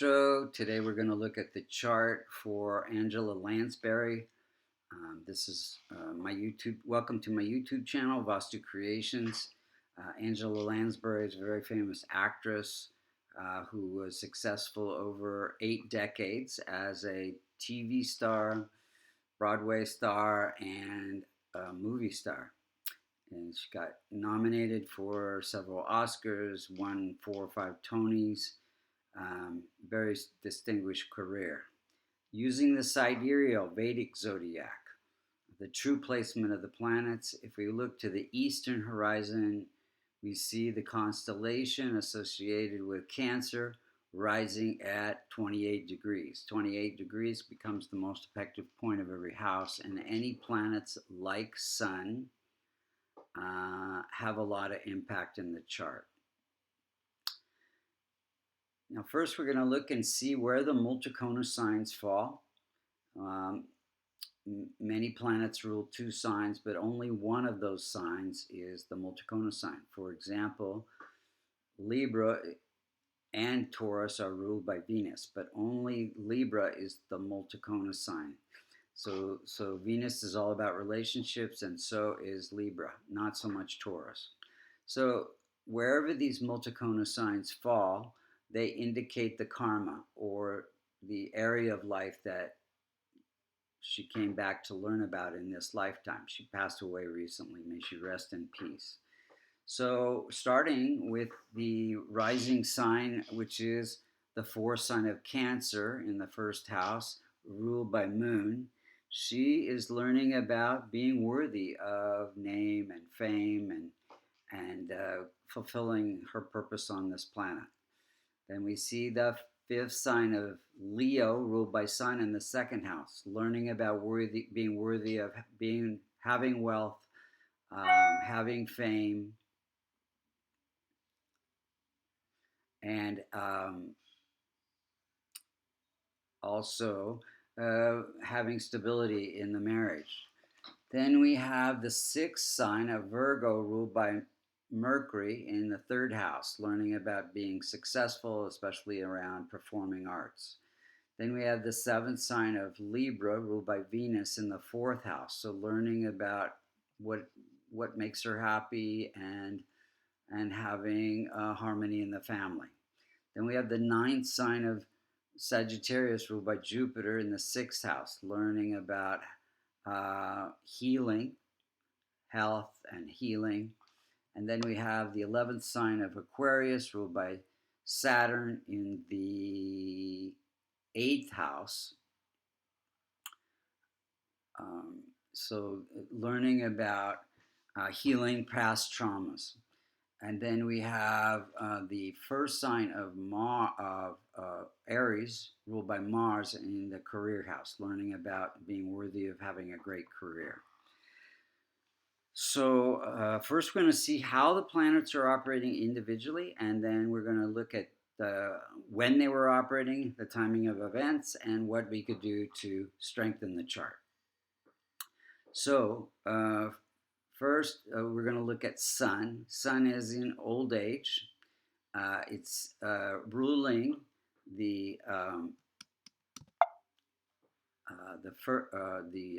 Mastro. Today we're going to look at the chart for Angela Lansbury. This is my YouTube. Welcome to my YouTube channel, Vastu Creations. Angela Lansbury is a very famous actress who was successful over 8 decades as a TV star, Broadway star, and movie star. And she got nominated for several Oscars, won 4 or 5 Tonys. Very distinguished career. Using the sidereal Vedic zodiac, the true placement of the planets, if we look to the eastern horizon, we see the constellation associated with Cancer rising at 28 degrees. 28 degrees becomes the most effective point of every house, and any planets like Sun have a lot of impact in the chart. Now, first we're going to look and see where the Multicona signs fall. Many planets rule 2 signs, but only one of those signs is the Multicona sign. For example, Libra and Taurus are ruled by Venus, but only Libra is the Multicona sign. So Venus is all about relationships, and so is Libra, not so much Taurus. So wherever these Multicona signs fall, they indicate the karma or the area of life that she came back to learn about in this lifetime. She passed away recently. May she rest in peace. So starting with the rising sign, which is the 4th sign of Cancer in the 1st house, ruled by Moon, she is learning about being worthy of name and fame and fulfilling her purpose on this planet. Then we see the 5th sign of Leo, ruled by Sun, in the 2nd house, learning about being worthy of having wealth, having fame, and also having stability in the marriage. Then we have the 6th sign of Virgo, ruled by Mercury in the 3rd house, learning about being successful, especially around performing arts. Then we have the 7th sign of Libra, ruled by Venus in the 4th house, so learning about what makes her happy and having harmony in the family. Then we have the 9th sign of Sagittarius, ruled by Jupiter in the 6th house, learning about healing, health and healing. And then we have the 11th sign of Aquarius, ruled by Saturn in the 8th house. So learning about healing past traumas. And then we have the 1st sign of Aries, ruled by Mars in the career house, learning about being worthy of having a great career. So first we're going to see how the planets are operating individually, and then we're going to look at when they were operating, the timing of events, and what we could do to strengthen the chart. So first we're going to look at Sun. Sun is in old age. It's ruling the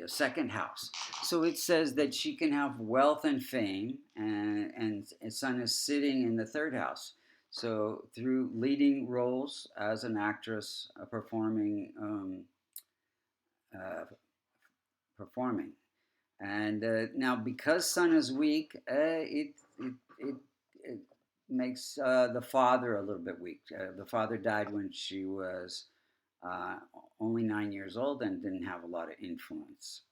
2nd house. So it says that she can have wealth and fame, and Sun is sitting in the 3rd house. So through leading roles as an actress, performing, and now because Sun is weak, it makes the father a little bit weak. The father died when she was only 9 years old and didn't have a lot of influence.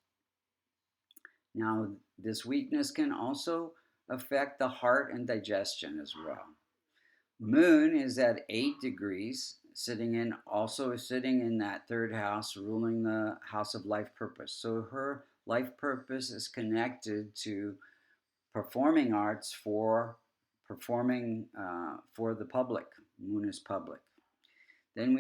Now, this weakness can also affect the heart and digestion as well. Moon is at 8 degrees, sitting in that 3rd house, ruling the house of life purpose. So her life purpose is connected to performing arts for performing for the public. Moon is public. Then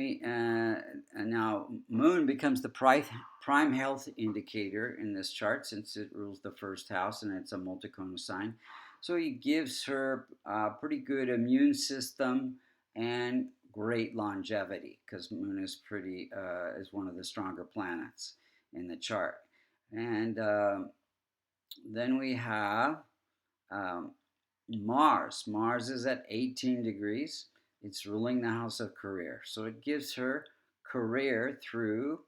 now Moon becomes the prime health indicator in this chart, since it rules the 1st house and it's a Multicona sign. So he gives her a pretty good immune system and great longevity because Moon is is one of the stronger planets in the chart. And then we have um, Mars. Mars is at 18 degrees. It's ruling the house of career. So it gives her career through,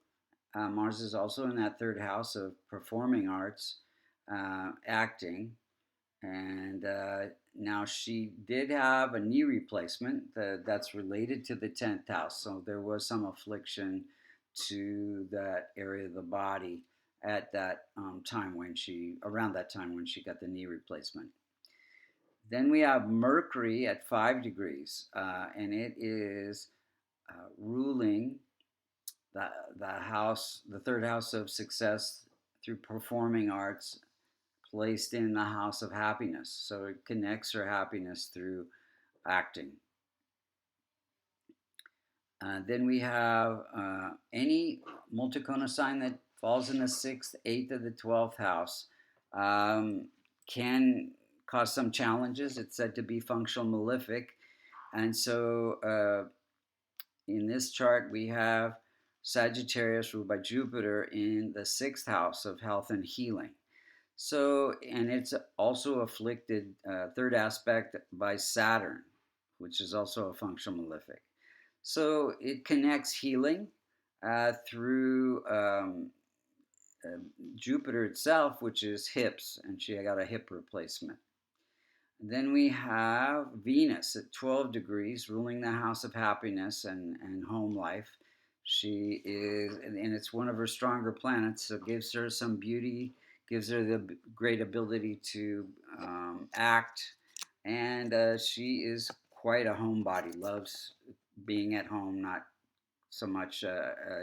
Mars is also in that third house of performing arts, acting. And now she did have a knee replacement that's related to the 10th house. So there was some affliction to that area of the body at that around that time when she got the knee replacement. Then we have Mercury at 5 degrees, and it is ruling the third house of success through performing arts, placed in the house of happiness. So it connects her happiness through acting. Then we have any Multicona sign that falls in the 6th, 8th, or the 12th house can cause some challenges. It's said to be functional malefic. And so in this chart, we have Sagittarius ruled by Jupiter in the 6th house of health and healing. So, and it's also afflicted, third aspect, by Saturn, which is also a functional malefic. So it connects healing through Jupiter itself, which is hips, and she got a hip replacement. And then we have Venus at 12 degrees, ruling the house of happiness and home life. She is, and it's one of her stronger planets, so it gives her some beauty, gives her the great ability to act, and she is quite a homebody, loves being at home, not so much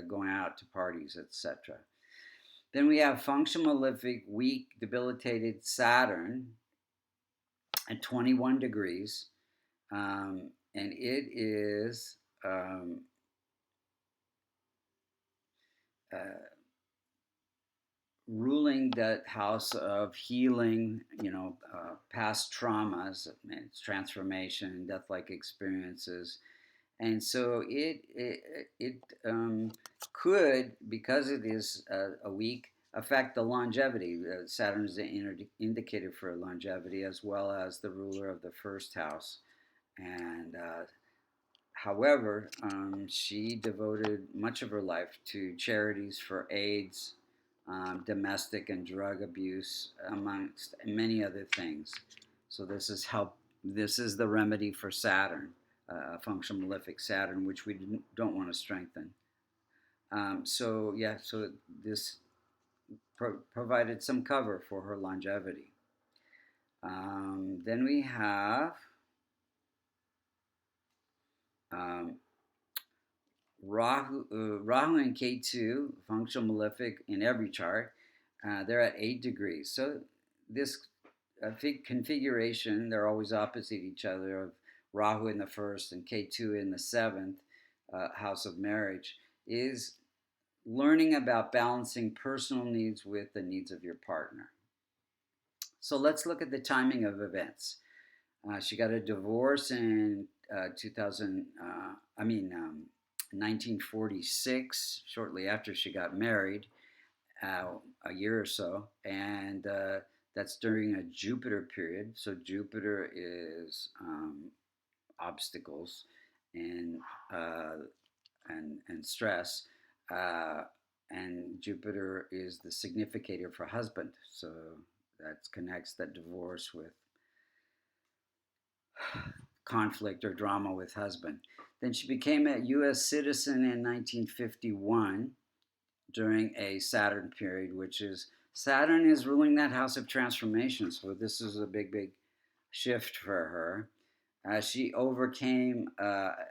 going out to parties, etc. Then we have functional malefic, weak, debilitated Saturn at 21 degrees, and it is ruling that house of healing, past traumas, transformation, death-like experiences. And so it could, because it is a week, affect the longevity. Saturn is the indicator for longevity, as well as the ruler of the first house. And however, she devoted much of her life to charities for AIDS, domestic and drug abuse, amongst many other things. So this is the remedy for Saturn, functional malefic Saturn, which we don't want to strengthen. So this provided some cover for her longevity. Then we have Rahu and Ketu, functional malefic in every chart. They're at 8 degrees. So this configuration, they're always opposite each other, of Rahu in the first and Ketu in the 7th house of marriage, is learning about balancing personal needs with the needs of your partner. So let's look at the timing of events. She got a divorce in 1946, shortly after she got married, a year or so, and that's during a Jupiter period. So Jupiter is obstacles and stress, and Jupiter is the significator for husband. So that connects that divorce with conflict or drama with husband. Then she became a U.S. citizen in 1951 during a Saturn period, which is Saturn is ruling that house of transformation. So this is a big shift for her. She overcame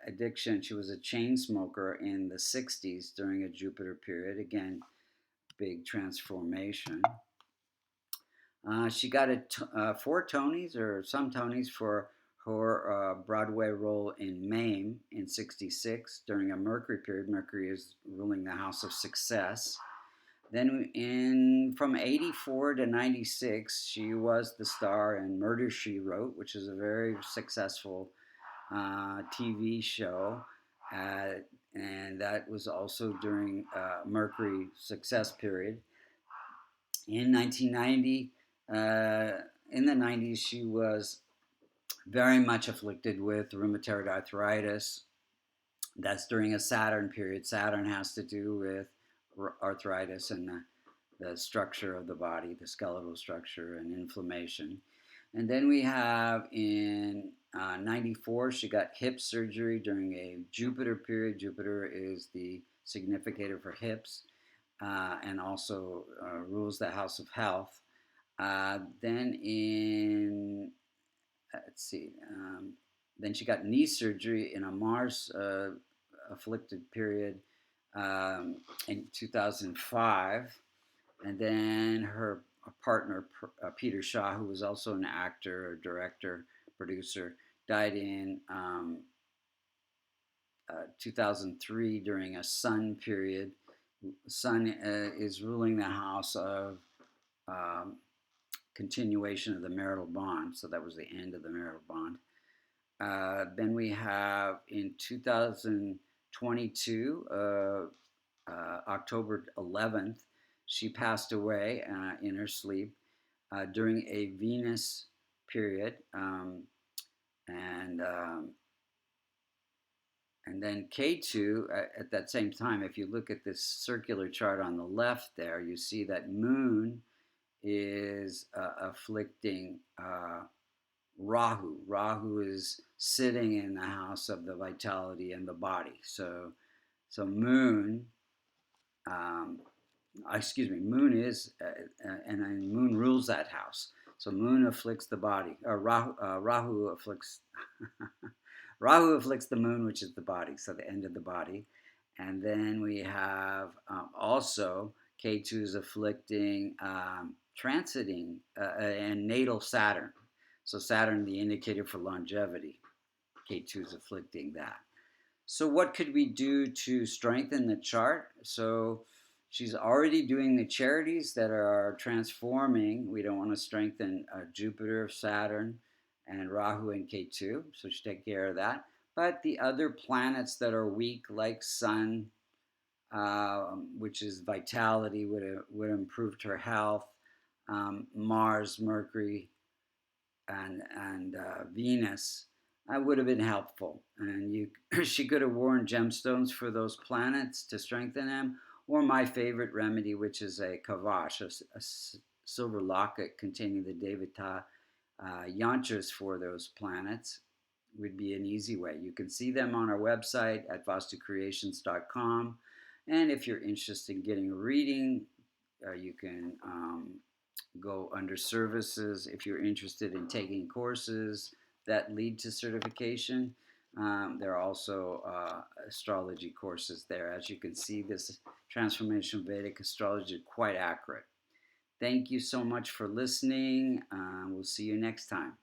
addiction. She was a chain smoker in the 60s during a Jupiter period. Again, big transformation. She got 4 Tonys or some Tonys for her Broadway role in Mame in 66 during a Mercury period. Mercury is ruling the house of success. Then from 84 to 96, she was the star in Murder, She Wrote, which is a very successful TV show. and that was also during Mercury success period. In 1990, in the 90s, she was very much afflicted with rheumatoid arthritis. That's during a Saturn period. Saturn has to do with arthritis and the structure of the body, the skeletal structure, and inflammation. And then we have in 94, she got hip surgery during a Jupiter period. Jupiter is the significator for hips and also rules the house of health. Then in, let's see, then she got knee surgery in a Mars afflicted period in 2005. And then her partner, Peter Shaw, who was also an actor, director, producer, died in 2003 during a Sun period. Sun is ruling the house of continuation of the marital bond, so that was the end of the marital bond. Then we have in 2022, October 11th, she passed away in her sleep during a Venus period, and then K2 at that same time. If you look at this circular chart on the left there, you see that Moon is afflicting Rahu. Rahu is sitting in the house of the vitality and the body. So Moon, Moon is, and Moon rules that house. So Moon afflicts the body. Rahu afflicts Rahu afflicts the Moon, which is the body, so the end of the body. And then we have also K2 is afflicting transiting and natal Saturn. So Saturn, the indicator for longevity. K2 is afflicting that. So what could we do to strengthen the chart? So she's already doing the charities that are transforming. We don't want to strengthen Jupiter, Saturn, and Rahu and K2. So she take care of that. But the other planets that are weak, like Sun, which is vitality, would improve her health. Mars, Mercury, and Venus would have been helpful. And she could have worn gemstones for those planets to strengthen them, or my favorite remedy, which is a kavash, a silver locket containing the Devata yantras for those planets, would be an easy way. You can see them on our website at vastucreations.com. And if you're interested in getting a reading, you can go under services. If you're interested in taking courses that lead to certification, there are also astrology courses there. As you can see, this transformation of Vedic astrology is quite accurate. Thank you so much for listening. We'll see you next time.